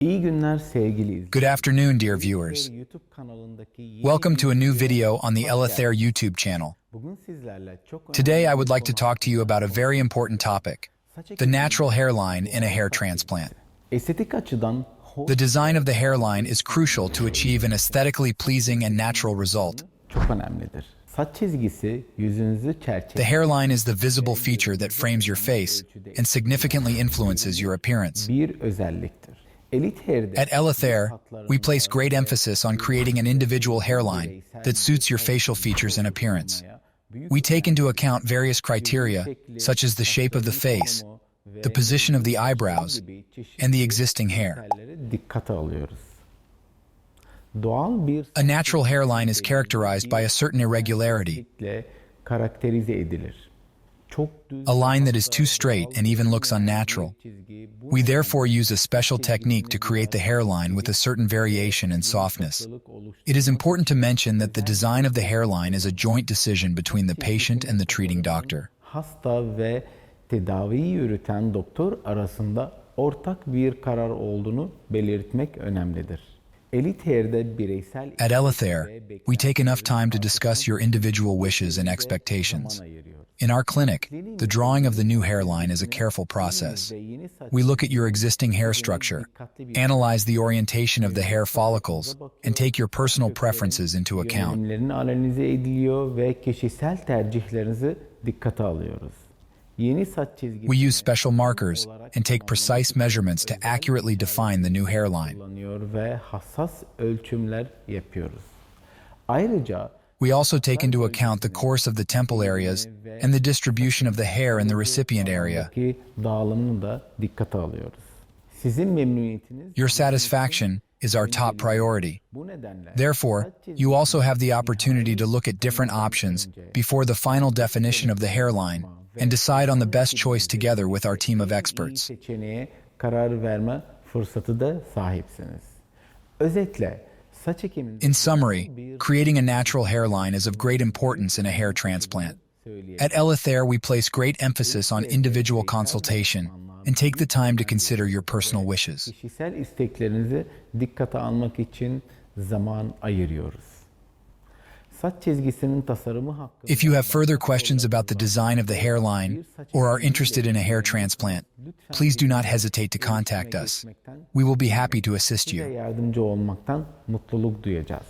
İyi günler sevgili Good izleyiciler. afternoon, dear viewers. YouTube kanalındaki yeni Welcome bir to a new videoya video on the hoş Elithair geldiniz. YouTube channel. Bugün sizlerle çok Today, I önemli would bir like to konu talk to you hakkında about a very important topic, saç the ekiminin natural hairline in a doğal hair saç transplant. çizgisi. Estetik açıdan hoş The design of the hairline is crucial to achieve an aesthetically pleasing and natural result. çok önemlidir. Saç çizgisi yüzünüzü The çerçeve hairline is the visible feature that frames your face and significantly influences your appearance. bir özelliktir. Elithair'de At Elithair, we place great emphasis on creating an individual hairline that suits your facial features and appearance. We take into account various criteria, such as the shape of the face, the position of the eyebrows, and the existing hair. dikkate alıyoruz. Doğal bir A natural hairline is characterized by a certain irregularity, karakterize edilir. Çok düz a line that is too straight and even looks unnatural. We therefore use a special technique to create the hairline with a certain variation in softness. It is important to mention that the design of the hairline is a joint decision between the patient and the treating doctor. hasta ve tedaviyi yürüten doktor arasında ortak bir karar olduğunu belirtmek önemlidir. Elithair'de bireysel At Elithair, we take enough time to discuss your individual wishes and expectations. In our clinic, the drawing of the new hairline is a careful process. We look at your existing hair structure, analyze the orientation of the hair follicles, and take your personal preferences into account. Yönelimlerin analize ediliyor ve kişisel tercihlerinizi dikkate alıyoruz. Yeni saç çizgisi We use special markers and take precise measurements to accurately define the new hairline. kullanıyor ve hassas ölçümler yapıyoruz. Ayrıca We also take into account the course of the temple areas and the distribution of the hair in the recipient area. ki dağılımını da dikkate alıyoruz. Sizin memnuniyetiniz Your satisfaction is our top priority. bu nedenle Therefore, you also have the opportunity to look at different options before the final definition of the hairline and decide on the best choice together with our team of iyi experts. seçeneğe karar verme fırsatı da sahipsiniz. Özetle saç ekiminde In summary, creating a natural hairline is of great importance in a hair transplant. At Elithair, we place great emphasis on individual consultation and take the time to consider your personal wishes. kişisel isteklerinizi dikkate almak için zaman ayırıyoruz. Saç çizgisinin tasarımı hakkında If you have further questions about the design of the hairline or are interested in a hair transplant, please do not hesitate to contact us. We will be happy to assist size you. yardımcı olmaktan mutluluk duyacağız.